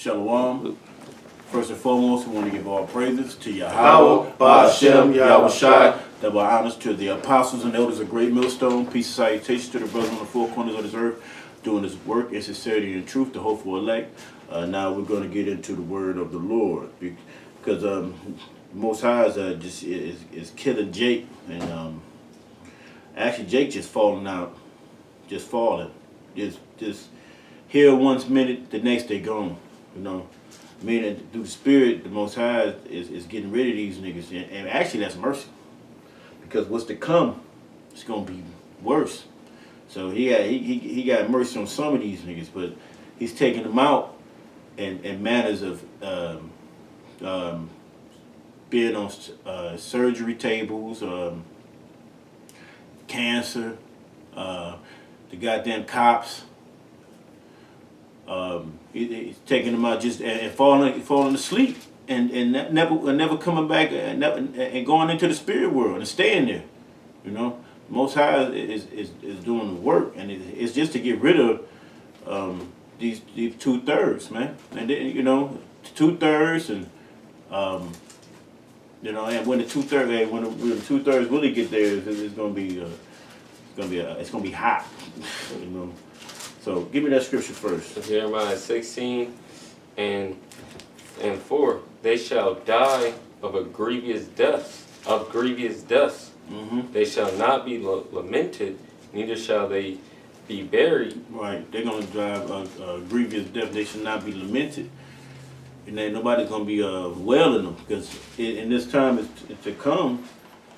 Shalom. First and foremost, we want to give all praises to Yahweh, Ba'ashem, Yahweh Shai. Double honors to the apostles and elders of Great Millstone. Peace and salutations to the brothers on the four corners of this earth, doing this work in sincerity and truth, the hopeful elect. Now we're going to get into the word of the Lord, because Most High is killing Jake, and actually Jake just falling out, just falling, just here one minute, the next day gone, you know. I mean, through the Spirit, the Most High is getting rid of these niggas, and actually that's mercy, because what's to come is gonna be worse. So he got mercy on some of these niggas, but he's taking them out in manners of being on surgery tables, cancer, the goddamn cops. He's taking them out just and falling asleep and never coming back and going into the spirit world and staying there. You know, Most High is doing the work, and it's just to get rid of these 2/3, man. And then, you know, 2/3 and you know, and when the 2/3 when the 2/3 really get there, it's gonna be hot. You know. So give me that scripture first. Jeremiah 16 and 4. They shall die of a grievous death, Mm-hmm. They shall not be lamented, neither shall they be buried. Right, they're gonna drive a grievous death. They should not be lamented, and then nobody's gonna be wailing them, because in this time to come,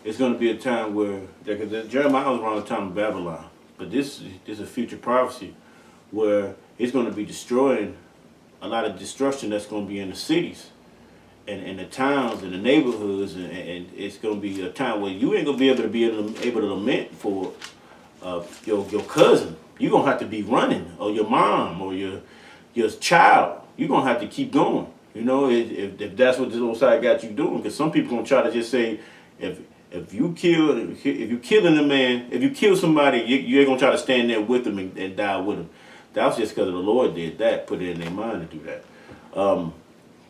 it's gonna be a time where, because Jeremiah was around the time of Babylon, but this is a future prophecy, where it's going to be destroying a lot of destruction that's going to be in the cities and the towns and the neighborhoods, and it's going to be a time where you ain't going to be able to lament for your cousin. You're going to have to be running, or your mom, or your child. You're going to have to keep going, you know, if that's what this old side got you doing, because some people going to try to just say, if you killing a man, if you kill somebody, you ain't going to try to stand there with them and die with them. That was just because the Lord did that, put it in their mind to do that.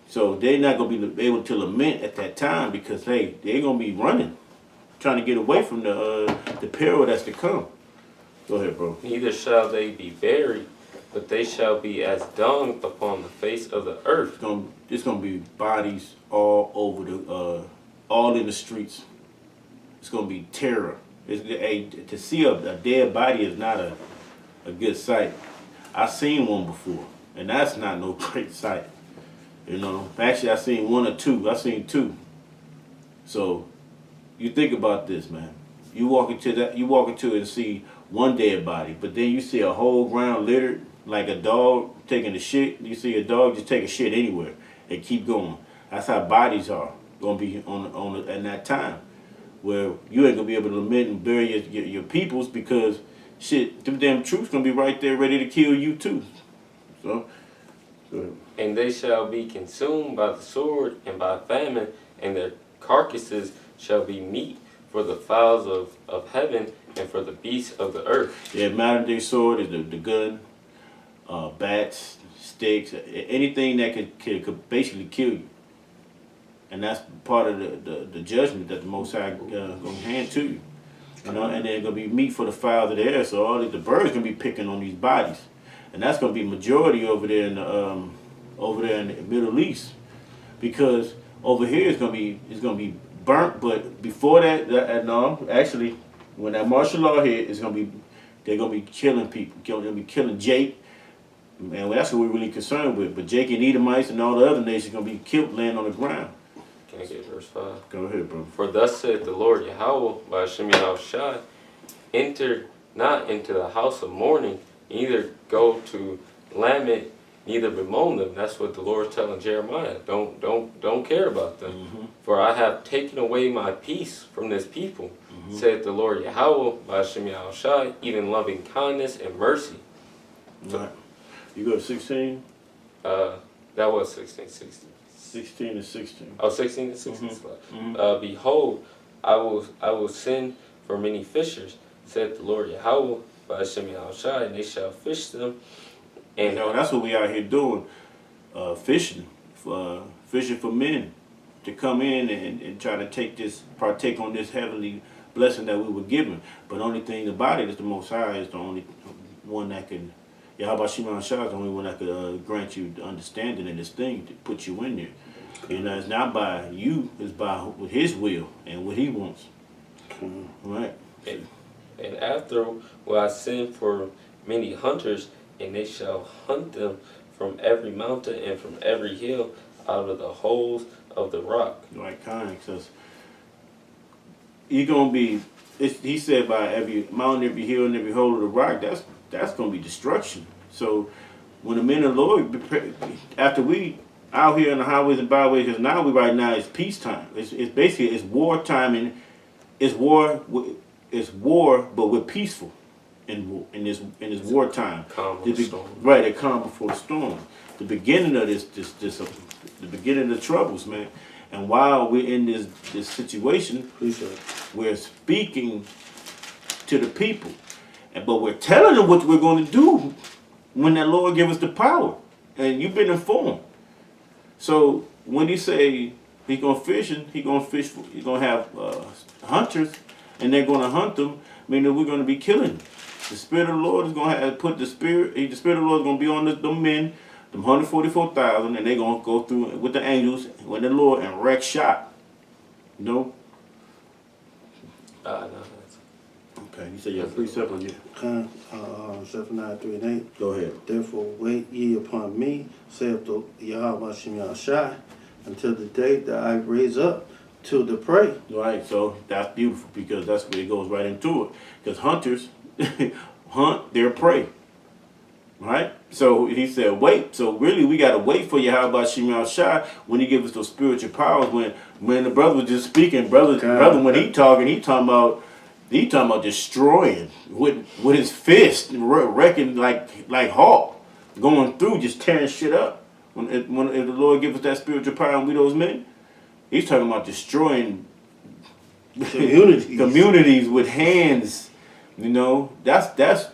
So they're not going to be able to lament at that time, because they're going to be running, trying to get away from the peril that's to come. Go ahead, bro. Neither shall they be buried, but they shall be as dung upon the face of the earth. It's going to be bodies all over all in the streets. It's going to be terror. To see a dead body is not a good sight. I've seen one before, and that's not no great sight. You know, actually, I seen one or two. I seen two. So, you think about this, man. You walk into it and see one dead body, but then you see a whole ground littered like a dog taking a shit. You see a dog just take a shit anywhere and keep going. That's how bodies are gonna be on at that time, where you ain't gonna be able to lament and bury your peoples, because shit, them damn troops gonna be right there ready to kill you too. So, go ahead. And they shall be consumed by the sword and by famine, and their carcasses shall be meat for the fowls of heaven and for the beasts of the earth. Yeah, modern day sword is the gun, bats, sticks, anything that could basically kill you. And that's part of the judgment that the Most High gonna hand to you. You know, and then gonna be meat for the fowls of the air. So all the birds gonna be picking on these bodies, and that's gonna be majority over there in the Middle East, because over here it's gonna be burnt. But before that, no, actually, when that martial law hit, they're gonna be killing people. They're gonna be killing Jake, and that's what we're really concerned with. But Jake and Edomites and all the other nations gonna be killed, laying on the ground. Can I get verse 5? Go ahead, bro. For thus saith the Lord Yahweh, Ba'ashem Yahweh Shai, enter not into the house of mourning, neither go to lament, neither bemoan them. That's what the Lord's telling Jeremiah. Don't care about them. Mm-hmm. For I have taken away my peace from this people, saith the Lord Yahweh, Ba'ashem Yahweh Shai, even loving kindness and mercy. Right. You go to 16? That was 16. 16 and 16. Oh, 16 and 16. Mm-hmm. Behold, I will send for many fishers, saith the Lord Yahweh, Ba'ashem Yahweh Shai, and they shall fish them. And that's what we out here doing. fishing for men to come in and try to partake on this heavenly blessing that we were given. But the only thing about it is the Most High is the only one that can, Yahweh Shimon Shah is the only one that could grant you the understanding in this thing to put you in there. You know, it's not by you, it's by His will and what He wants. Right? And after will I send for many hunters, and they shall hunt them from every mountain and from every hill out of the holes of the rock. Right, kind, because you're gonna be. He said by every mountain, every hill, and every hole of the rock. That's gonna be destruction. So when the men of the Lord, after we out here in the highways and byways, because now right now it's peacetime. It's basically it's wartime, and it's war. It's war, but we're peaceful in this wartime. Calm before the storm. Right, a calm before the storm. The beginning of the beginning of the troubles, man. And while we're in this situation, we're speaking to the people, but we're telling them what we're going to do when that Lord give us the power. And you've been informed. So when He say He's gonna fish, He's gonna have hunters, and they're gonna hunt them, meaning we're gonna be killing them. The Spirit of the Lord is gonna put the Spirit of the Lord is gonna be on them men, them 144,000, and they're gonna go through with the angels with the Lord and wreck shop. You know? No. Okay, you said you have precept on you. Zephaniah 3 and 8. Go ahead. Therefore wait ye upon me, saith the Yahweh Shem Yahushai, until the day that I raise up to the prey. Right, so that's beautiful because that's where it goes right into it. Because hunters hunt their prey. Right? So He said, wait. So really, we got to wait for Yahweh Shem Yahushai when He gives us those spiritual powers. When the brother was just speaking, brother, when he talking about destroying with his fist, wrecking like Hawk, going through, just tearing shit up. If the Lord gives us that spiritual power and we those men, He's talking about destroying communities with hands. You know, that's a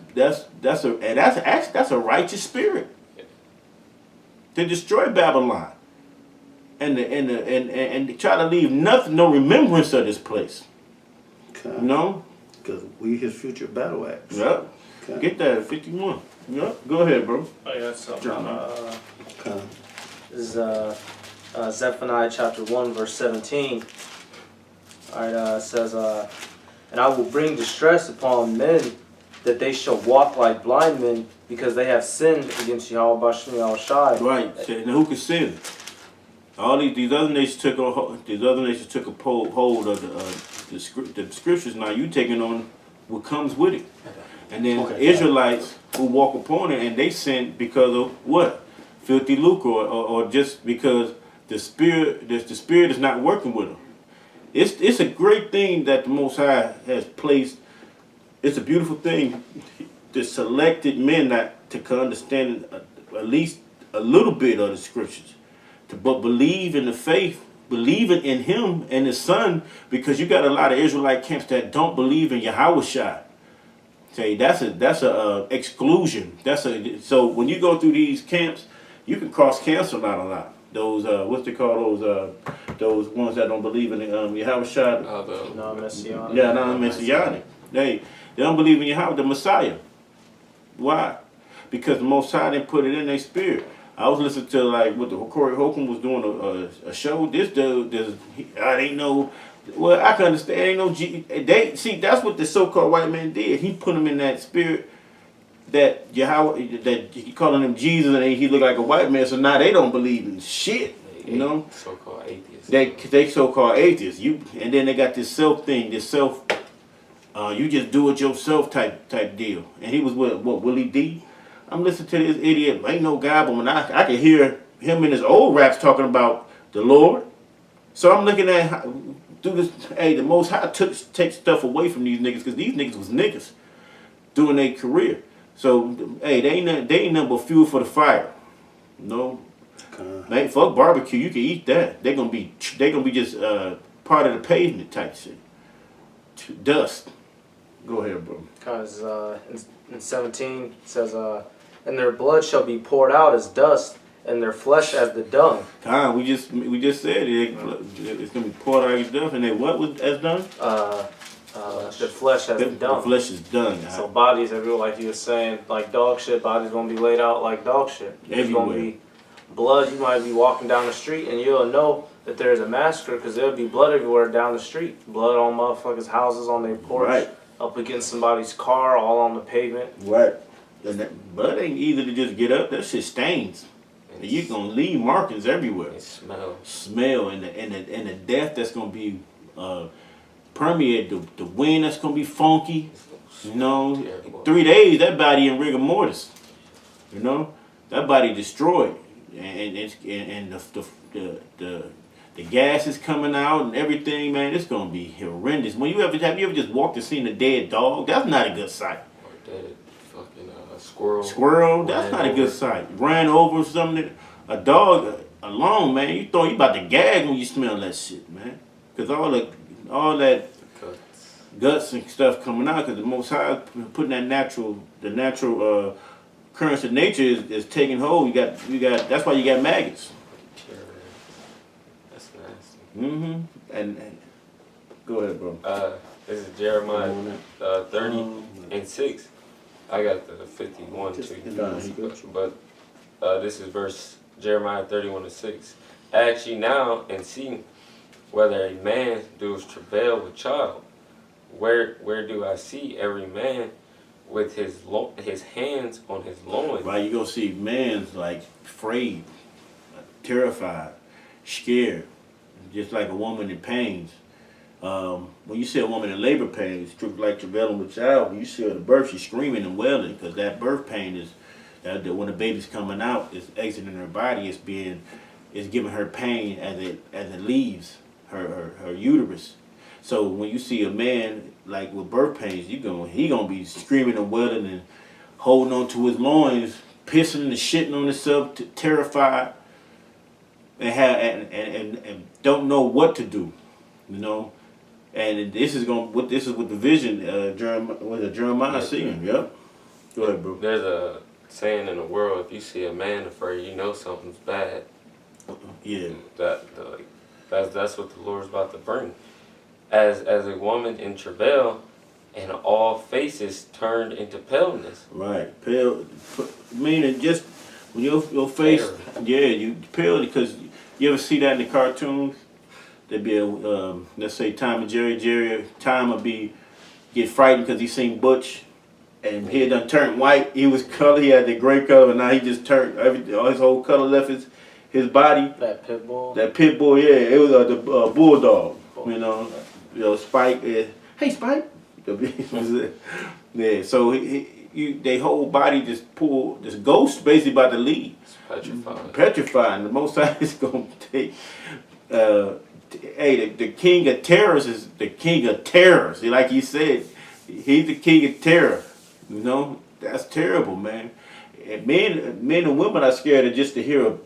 righteous spirit to destroy Babylon and try to leave no remembrance of this place. Okay. You know, because we His future battle axe. Yep. Okay. Get that at 51. Yep. Go ahead, bro. I got something. Okay. This is Zephaniah chapter 1, verse 17. Alright, it says, and I will bring distress upon men, that they shall walk like blind men, because they have sinned against Yahweh Bashem Yahushai. Right. Now who can sin? All these other nations took a hold of the scriptures. Now you taking on what comes with it, and then Israelites who walk upon it and they sin because of what? Filthy lucre, or just because the spirit is not working with them. It's a great thing that the Most High has placed. It's a beautiful thing. The selected men that to understand at least a little bit of the scriptures, but believe in the faith, believing in Him and His Son, because you got a lot of Israelite camps that don't believe in Yahushua. Say that's a exclusion. So when you go through these camps, you can cross cancel out a lot. Those what's they call those ones that don't believe in Yahushua. Non-Messianic. Yeah, non-Messianic. They don't believe in Yahweh, the Messiah. Why? Because the Most High didn't put it in their spirit. I was listening to like what the Corey Holcomb was doing a show. This dude, I didn't know. Well, I can understand. Ain't no they see that's what the so-called white man did. He put them in that spirit that Yahweh, that he calling him Jesus, and he look like a white man. So now they don't believe in shit. You know, so-called atheists. They so-called atheists. And then they got this self thing, this self. You just do it yourself type deal. And he was what Willie D. I'm listening to this idiot. Ain't no God, but when I can hear him in his old raps talking about the Lord. So I'm looking at through this. Hey, the Most High take stuff away from these niggas because these niggas was niggas doing their career. So hey, they ain't nothing but fuel for the fire. No, man, fuck barbecue. You can eat that. They gonna be just part of the pavement type shit. Dust. Go ahead, bro. Because in 17 it says, and their blood shall be poured out as dust, and their flesh as the dung. Khan, we just said it's gonna be poured out your stuff, and they what was as done? The flesh as the The dung. flesh is done. So bodies everywhere, like you were saying, like dog shit, bodies gonna be laid out like dog shit. There's gonna Everywhere. be blood. You might be walking down the street and you'll know that there's a massacre because there'll be blood everywhere down the street. Blood on motherfuckers' houses, on their porch, Right. up against somebody's car, all on the pavement. Right. And that blood ain't easy to just get up. That shit stains. And you gonna leave markings everywhere. It smells. Smell and the death that's gonna be permeate the wind that's gonna be funky. You know, Terrible. 3 days that body in rigor mortis. You know, that body destroyed, and the gas is coming out and everything. Man, it's gonna be horrendous. When you ever just walked and seen a dead dog? That's not a good sight. Or dead fucking squirrel. Squirrel, that's Ran not a over. good sight. Ran over something. A dog alone, man. You about to gag when you smell that shit, man. Cause all that Cuts. guts and stuff coming out. Cause the Most High putting the natural currents of nature is taking hold. You got. That's why you got maggots. Terrible. That's nasty. Mm-hmm. And go ahead, bro. This is Jeremiah 30:6. I got the 51 Just too. done. But this is verse Jeremiah 31:6. Ask ye now and see whether a man does travail with child. Where do I see every man with his hands on his loins? Right, you gonna see man's like afraid, terrified, scared, just like a woman in pains. When you see a woman in labor pains, like travailing with child, when you see her at the birth, she's screaming and wailing because that birth pain is that when the baby's coming out, it's exiting her body. It's giving her pain as it leaves her uterus. So when you see a man like with birth pains, he gonna be screaming and wailing and holding on to his loins, pissing and shitting on himself, terrified, and don't know what to do, you know. And this is what the vision Jeremiah seeing. Yep. Go ahead, bro. There's a saying in the world: if you see a man afraid, you know something's bad. Yeah. That's what the Lord's about to bring. As a woman in travail, and all faces turned into paleness. Right. Pale, meaning just when your face, Pale. yeah, you pale because you ever see that in the cartoons? There'd be a let's say Tom and Jerry. Tom would get frightened because he seen Butch, and he had done turned white. He was color. He had the gray color, and now he just turned his whole color left his body. That pit bull. That pit bull, yeah, it was the bulldog. You know, Spike. Hey, Spike. Yeah, so they whole body this ghost basically about to leave. It's petrified. Petrified. And the Most High is gonna take. Hey, the king of terrors is the king of terrors. Like he said, he's the king of terror. You know, that's terrible, man. And men and women are scared of just to hear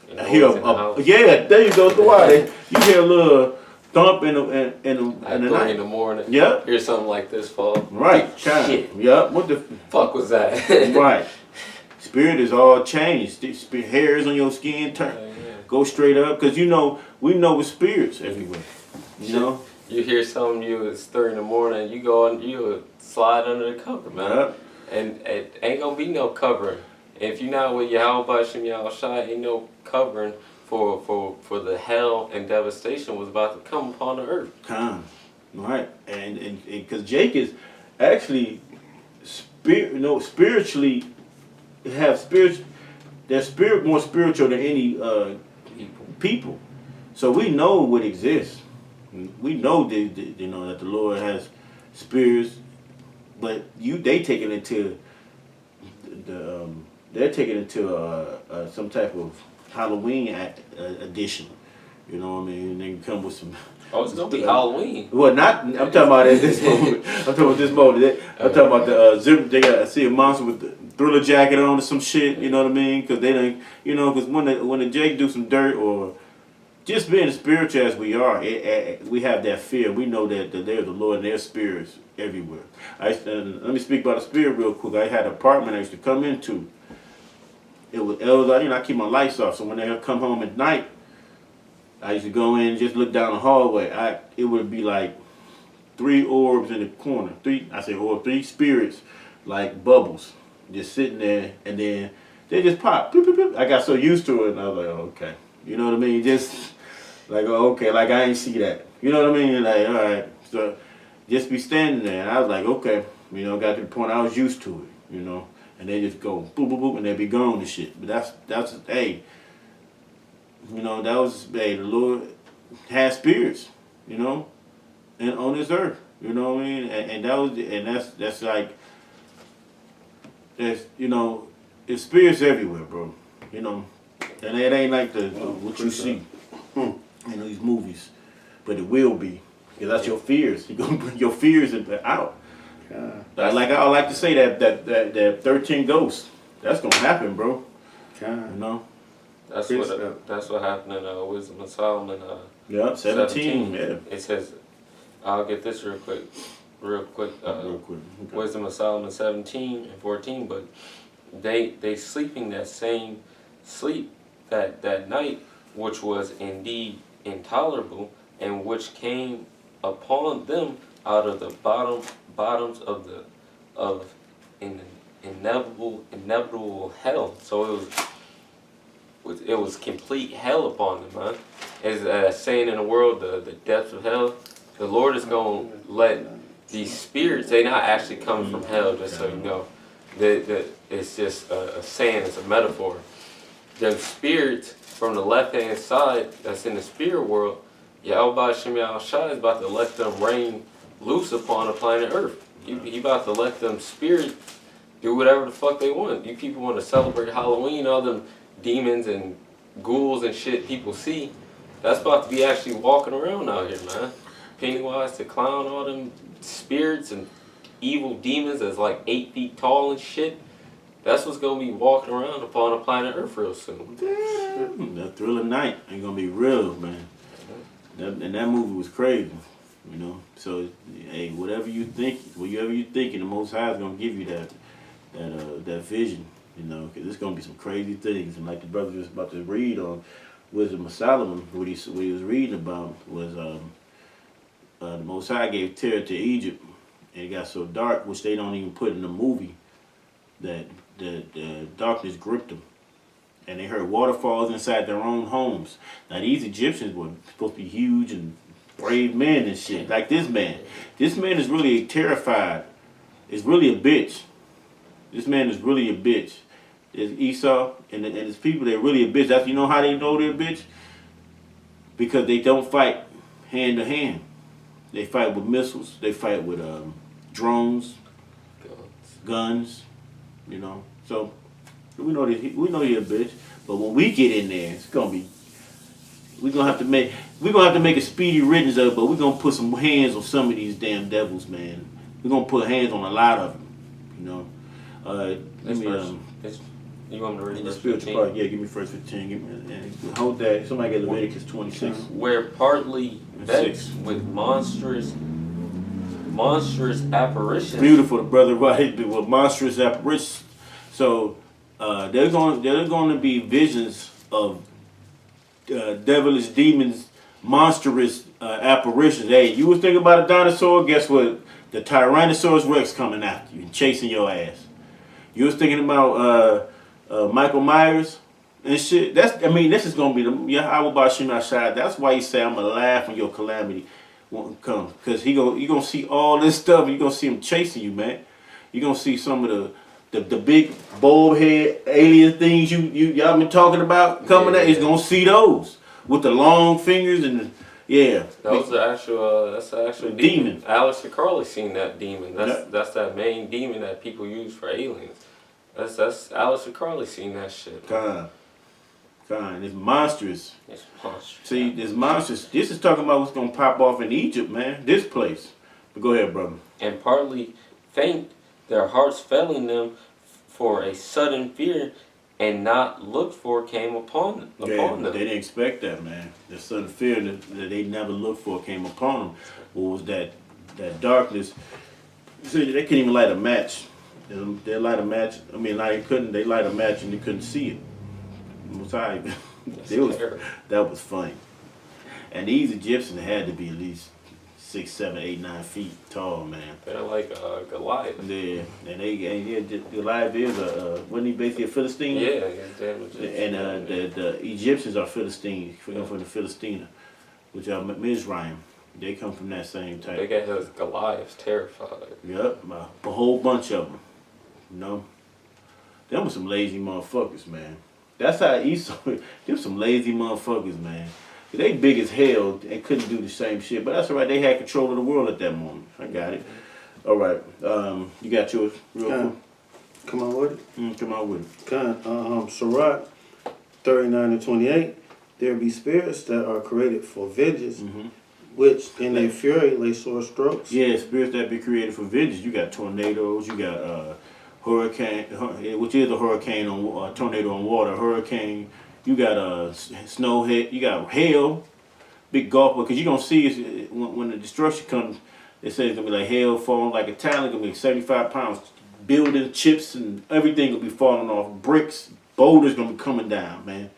yeah, there you go. The why you hear a little thump in the At 3 night. in the morning. Yep. Hear something like this fall. Right. Kind. Shit. Yep. What the Fuck was that? right. Spirit is all changed. The hairs on your skin go straight up because we know with spirits everywhere. You know. You hear something, it's 3 in the morning, you go and you slide under the cover, man. Yep. And it ain't gonna be no covering. If you're not with Yahweh Shem Yahushai, ain't no covering for the hell and devastation was about to come upon the earth. Calm. Right. And because Jake is actually spiritually have spirit. Their spirit more spiritual than any people. So we know what exists. We know that that the Lord has spirits, but they take it into they're taking it to some type of Halloween edition. You know what I mean? They can come with some. Oh, it's gonna be Halloween. Well, not. I'm talking about at this moment. I'm talking about this moment. I'm talking about the zip. They got see a monster with the Thriller jacket on or some shit. You know what I mean? Because they don't. You know, because when the Jake do some dirt or just being as spiritual as we are, we have that fear. We know that they're the Lord and their spirits everywhere. Let me speak about the spirit real quick. I had an apartment I used to come into. it was, you know, I keep my lights off, so when they come home at night, I used to go in and just look down the hallway. It would be like 3 orbs in the corner. 3 spirits, like bubbles, just sitting there, and then they just pop. Bloop, bloop, bloop. I got so used to it, and I was like, oh, okay. You know what I mean? Just like, oh, okay, like I ain't see that. You know what I mean? Like, all right. So just be standing there, and I was like, okay. You know, got to the point I was used to it, you know. And they just go boop, boop, boop, and they be gone and shit. But that's, hey, you know, that was, hey, the Lord has spirits, you know, and on this earth, you know what I mean? And that was, and that's like, that's, you know, it's spirits everywhere, bro, you know. And it ain't like what you see in these movies, but it will be, because that's your fears. You're gonna bring your fears out. Like I like to say that 13 ghosts, that's gonna happen, bro. You know. That's what happened in Wisdom of Solomon. Yeah, 17. Yeah. It says, I'll get this real quick. Okay. Wisdom of Solomon 17 and 14. But they sleeping that same sleep that night, which was indeed intolerable, and which came upon them out of the bottoms of inevitable hell. So it was complete hell upon them, man. As saying in the world, the depths of hell, the Lord is going to let these spirits, they're not actually coming from hell, just so you know. It's just a saying, it's a metaphor. Them spirits from the left-hand side that's in the spirit world, Yahweh Shem Shai is about to let them reign loose upon the planet Earth. He about to let them spirits do whatever the fuck they want. You people want to celebrate Halloween, all them demons and ghouls and shit people see, that's about to be actually walking around out here, man. Pennywise the clown, all them spirits and evil demons that's like 8 feet tall and shit. That's what's gonna be walking around upon the planet Earth real soon. That Thriller Night ain't gonna be real, man. And that movie was crazy, you know. So hey, whatever you thinking, the Most High is gonna give you that vision. You know, because there's going to be some crazy things. And like the brother was about to read on Wisdom of Solomon, what he was reading about was the Most High gave terror to Egypt. And it got so dark, which they don't even put in the movie, that the darkness gripped them. And they heard waterfalls inside their own homes. Now these Egyptians were supposed to be huge and brave men and shit. Like this man. This man is really terrified. Is really a bitch. This man is really a bitch. There's Esau and his people, they're really a bitch. That's, you know how they know they're a bitch? Because they don't fight hand to hand. They fight with missiles. They fight with drones, guns, you know. So we know they're a bitch. But when we get in there, it's gonna be. We're gonna have to make a speedy riddance of it. But we're gonna put some hands on some of these damn devils, man. We're gonna put hands on a lot of them, you know. Let me you want me to read in the verse spiritual 15? part, yeah, give me verse 15. Give me, and hold that. Somebody get Leviticus 26. Where partly vexed with monstrous apparitions. Beautiful, the brother right with monstrous apparitions. So there's going to be visions of devilish demons, monstrous apparitions. Hey, you was thinking about a dinosaur? Guess what? The Tyrannosaurus Rex coming after you and chasing your ass. You was thinking about Michael Myers and shit. This is gonna be the Yahweh Bashim Ashad. That's why he say I'm gonna laugh when your calamity won't come, because you gonna see all this stuff. You gonna see him chasing you, man. You gonna see some of the big bulb head alien things y'all been talking about coming at. He's gonna see those with the long fingers and That's the actual demon. Alex Carley seen that demon. That's that main demon that people use for aliens. That's Alex Carley seen that shit. God. It's monstrous. It's monstrous. See, it's monstrous. This is talking about what's gonna pop off in Egypt, man. This place. But go ahead, brother. And partly faint, their hearts failing them for a sudden fear, and not looked for came upon them. They didn't expect that, man. The sudden fear that they never looked for came upon them. What was that darkness? See, they couldn't even light a match They light a match. I mean, like they light a match and they couldn't see it. It was like, that was funny. And these Egyptians had to be at least 6, 7, 8, 9 feet tall, man. They're like Goliath. Yeah, and Goliath is wasn't he basically a Philistine? Yeah, he's damn Egyptian. And the Egyptians are Philistines, from the Philistina, which are Mizraim. They come from that same type. They got his Goliaths terrified. Yep, a whole bunch of them. You know, them were some lazy motherfuckers, man. That's how Esau. Them some lazy motherfuckers, man. They big as hell and couldn't do the same shit, but that's all right. They had control of the world at that moment. I got it. All right, you got yours real quick. Come on with it. Come on with it. Sirach 39:28. There be spirits that are created for vengeance, which in their fury lay sore strokes. Yeah, spirits that be created for vengeance. You got tornadoes. You got hurricane, which is a hurricane on tornado on water. Hurricane. You got snow hit. You got hail, big gulp. Because you gonna see it when the destruction comes. They say it's gonna be like hail falling like a talent. Gonna be 75 pounds. Building chips and everything will be falling off. Bricks, boulders gonna be coming down, man.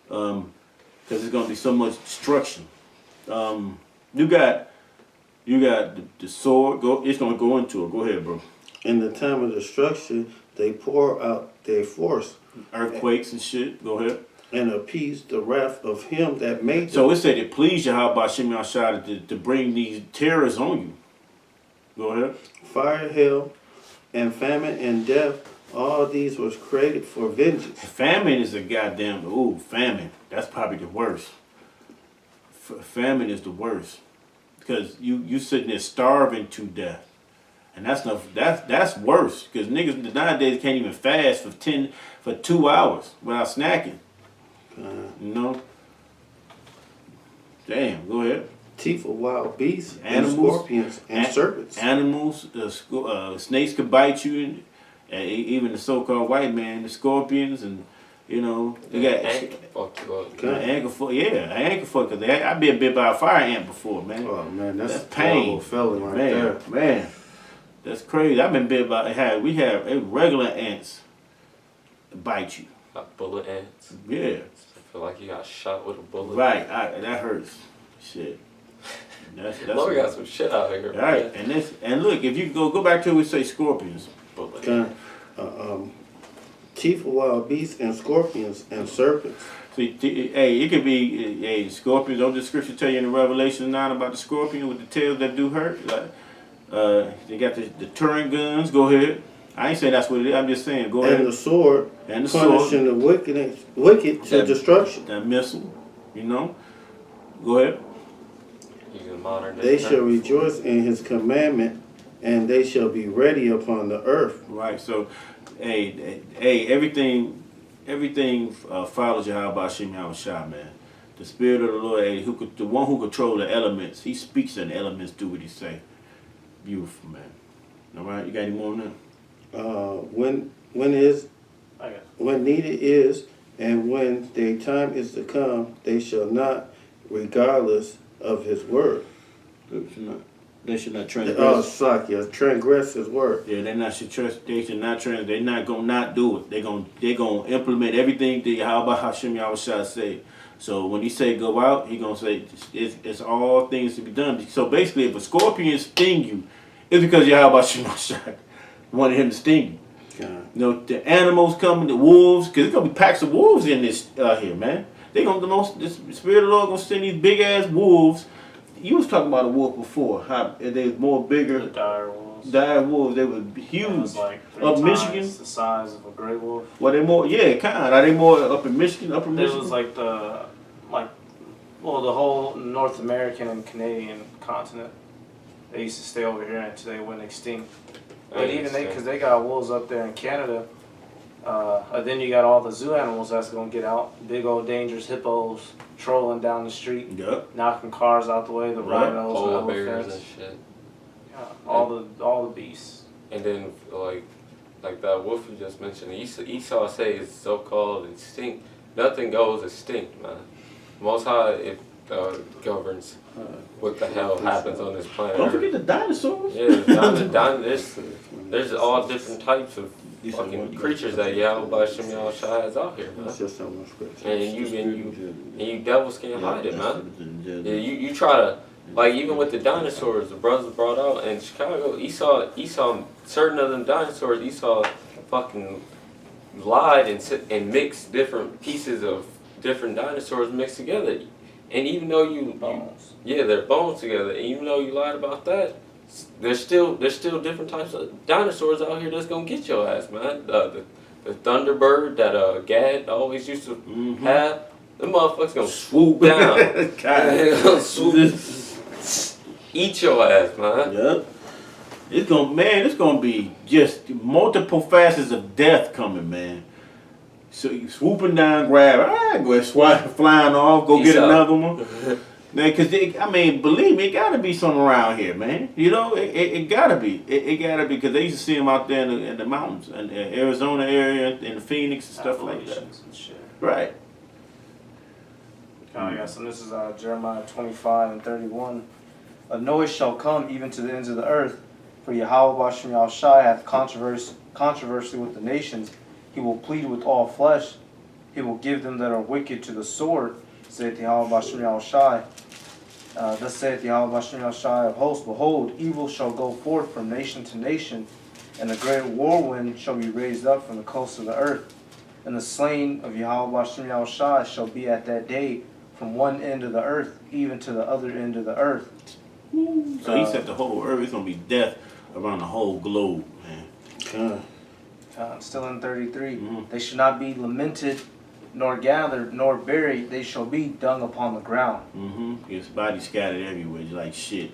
Because it's gonna be so much destruction. You got the sword. It's gonna go into it. Go ahead, bro. In the time of destruction, they pour out their force. Earthquakes and shit. Go ahead. And appease the wrath of him that made them. So it said it pleased Yahweh Shem Yahshua to bring these terrors on you. Go ahead. Fire, hail, and famine and death, all these was created for vengeance. Famine is a goddamn, famine. That's probably the worst. Famine is the worst. Because you sitting there starving to death. And that's worse. Because niggas nowadays can't even fast for 2 hours without snacking. You know? Damn, go ahead. Teeth of wild beasts, Animals, and scorpions, and serpents. Animals, snakes could bite you, and even the so-called white man, the scorpions, and you know, you got ankle fuck. Yeah, ankle fuck. Cause I've been bit by a fire ant before, man. Oh man, that's pain, feeling right there. Man, that's crazy. I've been bit by. We have regular ants bite you. Like bullet ants. Yeah. I feel like you got shot with a bullet. Right. That hurts. Shit. That's Lord got some shit out here. All right, and look, if you go back to it, we say scorpions. Teeth of wild beasts and scorpions and serpents. See, hey, it could be scorpions. Don't the scripture tell you in Revelation 9 about the scorpion with the tails that do hurt? Like, they got the Turing guns. Go ahead. I ain't saying that's what it is. I'm just saying, go ahead. And the sword, and the punishing the wicked to destruction. That missile, you know. Go ahead. They shall rejoice in his commandment, and they shall be ready upon the earth. Right. So, everything follows Yahweh Shem Yahushua, man. The Spirit of the Lord, the one who controls the elements, he speaks and the elements do what he say. Beautiful, man. All right, you got any more on that? When needed is, and when their time is to come, they shall not, regardless of his word. They should not transgress. Transgress his word. Yeah, they should not transgress. They're not gonna not do it. They're gonna implement everything that Yahweh Hashem Yahushua say. So when he say go out, he gonna say it's all things to be done. So basically, if a scorpion sting you, it's because Yahweh Hashem Yahushua wanted him to sting you. You know, the animals coming, the wolves, because there's gonna be packs of wolves in this here, man. The Spirit of the Lord gonna send these big ass wolves. You was talking about a wolf before. How they was more bigger. The dire wolves. Dire wolves. They were huge. It was like Up 3 Michigan. times the size of a gray wolf. Were they more? Yeah, kind. Are they more up in Michigan? Upper It Michigan. was like the whole North American and Canadian continent. They used to stay over here until they went extinct. But even because they got wolves up there in Canada. Then you got all the zoo animals that's gonna get out. Big old dangerous hippos trolling down the street, knocking cars out the way. The rhinos, polar the bears elephants, and shit. Yeah, all the beasts. And then like that wolf you just mentioned, Esau say is so called extinct. Nothing goes extinct, man. Most High, governs what the hell happens on this planet. Don't Earth. forget the dinosaurs. Yeah, there's all different types of fucking creatures that Yahweh Shem Shai has out here, man. It's just so much scripture. And you devils can't hide it, man. Yeah, you try to, like, even with the dinosaurs, the brothers brought out in Chicago, Esau, certain of them dinosaurs, Esau fucking lied and mixed different pieces of different dinosaurs mixed together. And even though yeah, they're bones together. And even though you lied about that, there's still different types of dinosaurs out here that's gonna get your ass, man. The Thunderbird that Gad always used to have, them motherfuckers gonna swoop down. God. Swoop, eat your ass, man. Yep. It's gonna be just multiple facets of death coming, man. So you swooping down, grab, go flying off, go get another one. Man, because, believe me, it got to be something around here, man. You know, it got to be. It got to be, because they used to see them out there in the mountains, in the Arizona area, in the Phoenix and stuff like that. And shit. Right. Yeah, so this is Jeremiah 25:31. A noise shall come even to the ends of the earth, for Yahweh Bashem Yahushai hath controversy with the nations. He will plead with all flesh. He will give them that are wicked to the sword, saith Yahweh Bashem Yahushai. Thus saith Yahweh Bashem Yahushai of hosts, behold, evil shall go forth from nation to nation, and a great whirlwind shall be raised up from the coast of the earth. And the slain of Yahweh Bashem Yahushai shall be at that day from one end of the earth even to the other end of the earth. So he said the whole earth is going to be death around the whole globe, man. Still in 33. They shall not be lamented, nor gathered, nor buried. They shall be dung upon the ground. His body scattered everywhere, just like shit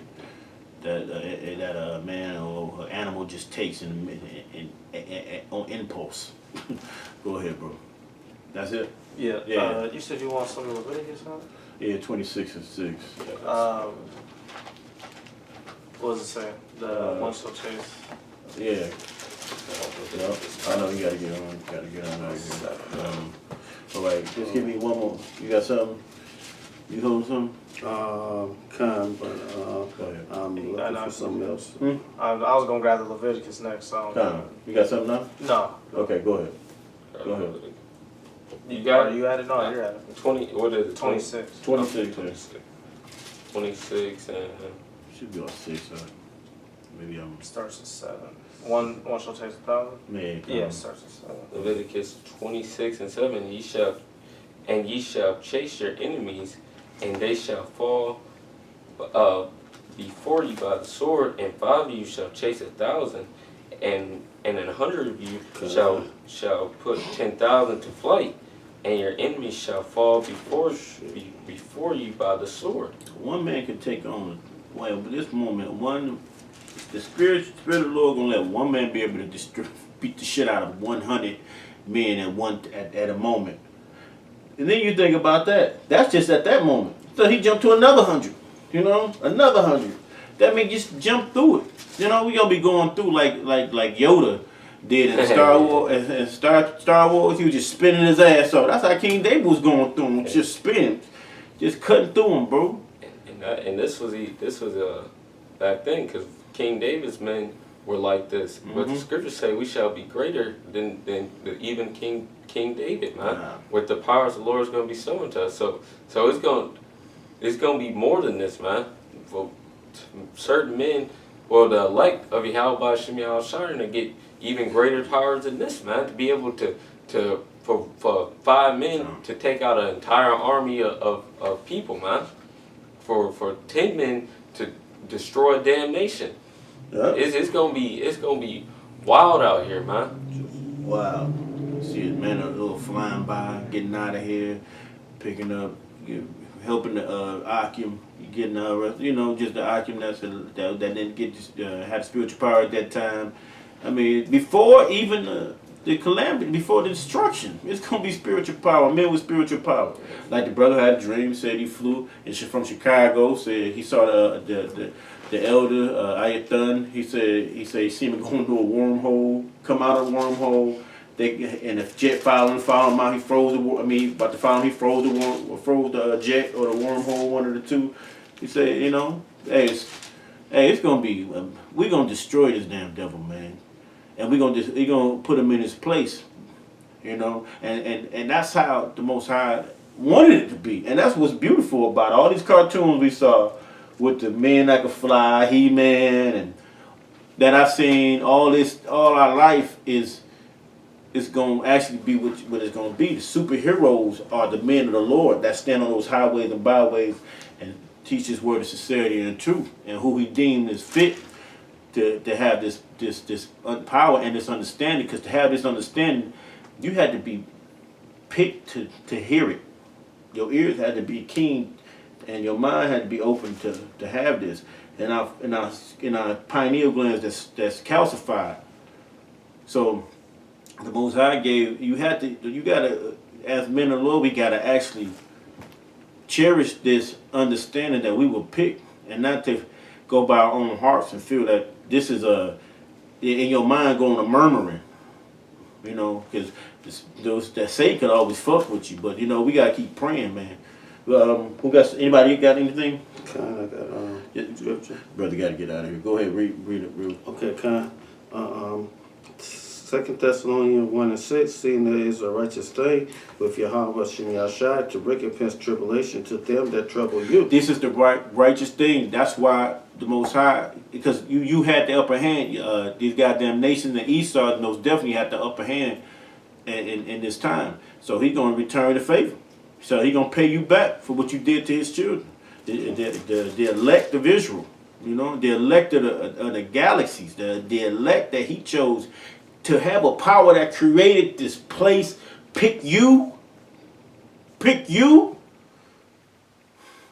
that a man or an animal just takes on impulse. Go ahead, bro. That's it? Yeah. Yeah. You said you want some of Leviticus, huh? Yeah, 26:6. What does it say? The one shall chase. Yeah. Yep. I know you gotta get on. Gotta get on out here. All right, just give me one more. You got something? You holding something? But Go ahead. I'm looking for something else. I was gonna grab the Leviticus next. So You got something now? no. Okay, go ahead. Go ahead. You got You at it? No, you're at it. 20. What is it? 26. 26. 26 and Should be on 6. Maybe I'm. Starts at 7. One shall chase 1,000. Man, Yeah, it starts at 7. Leviticus 26:7. Ye shall chase your enemies, and they shall fall before you by the sword, and 5 of you shall chase 1,000, and 100 of you shall put 10,000 to flight, and your enemies shall fall before you by the sword. One man can take on. Well, but this moment, the spirit of the Lord gonna let one man be able to beat the shit out of 100 men at a moment. And then you think about that. That's just at that moment. So he jumped to another 100. You know, another 100. That means just jump through it. You know, we gonna be going through like Yoda did in Star Wars. And Star Wars, he was just spinning his ass off. That's how King David was going through him, just spinning, just cutting through him, bro. And this was back then, because King David's men were like this. But the scriptures say we shall be greater than even King David, man. Wow. With the powers the Lord is going to be showing to us. So it's going to be more than this, man. For certain men, well, the elect of Yahweh Shem Yahushai to get even greater powers than this, man. To be able for 5 men to take out an entire army of people, man. For 10 men to destroy a damn nation. Yeah. It's gonna be wild out here, man. Wow. See his men a little flying by, getting out of here, picking up, helping the Akim, getting just the Akim that didn't get had spiritual power at that time. I mean, before even the calamity, before the destruction, it's gonna be spiritual power. Men with spiritual power. Like the brother had a dream, said he flew from Chicago. Said he saw the elder Ayathan. He said he seen him go into a wormhole, come out of the wormhole. and if jet followed him out, he froze the. I mean, about to follow him, he froze the worm, or froze the jet or the wormhole, one of the two. He said, you know, hey, it's gonna be. We're gonna destroy this damn devil, man, and we're gonna put him in his place, you know, and that's how the Most High wanted it to be, and that's what's beautiful about all these cartoons we saw with the men that could fly, He-Man, and that I've seen. All our life is going to actually be what it's going to be. The superheroes are the men of the Lord that stand on those highways and byways and teach His word of sincerity and truth, and who He deemed is fit to have this power and this understanding. Because to have this understanding, you had to be picked to hear it. Your ears had to be keen, and your mind had to be open to have this. And our pineal glands that's calcified. So the Most High gave you gotta, as men of the Lord, we gotta actually cherish this understanding that we were picked, and not to go by our own hearts and feel that this is in your mind going to murmuring, you know, because that Satan could always fuck with you. But you know, we gotta keep praying, man. Anybody got anything? Kind of got scripture. Brother got to get out of here. Go ahead, read it real. Okay, kind. 2 Thessalonians 1:6, seeing there is a righteous thing with Yahweh Shem Yahshai to recompense tribulation to them that trouble you. This is the righteous thing. That's why the Most High, because you had the upper hand. These goddamn nations and Esau, those definitely had the upper hand in this time. So He's going to return the favor. So He's going to pay you back for what you did to His children. The elect of Israel, you know, the elect of the galaxies, the elect that He chose to have a power that created this place, pick you,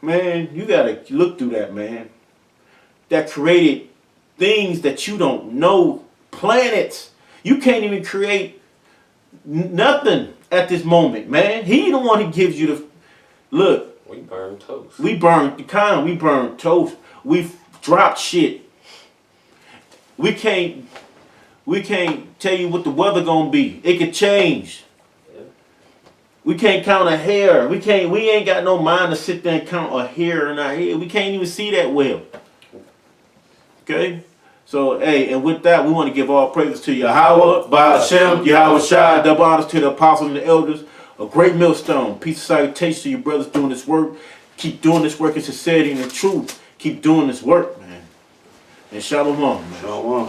man, you gotta look through that, man. That created things that you don't know, planets. You can't even create nothing at this moment, man. He the one who gives you the, look. We burn toast. We burn toast. We dropped shit. We can't tell you what the weather gonna be. It could change. Yeah. We can't count a hair. We ain't got no mind to sit there and count a hair in our head. We can't even see that well. Okay? So, hey, and with that, we want to give all praises to Yahweh, Ba'ashem, Yahweh Shai, double honors to the apostles and the elders. A great millstone. Peace and salutation to your brothers doing this work. Keep doing this work in sincerity and in truth. Keep doing this work, man. And shalom, man. Shalom.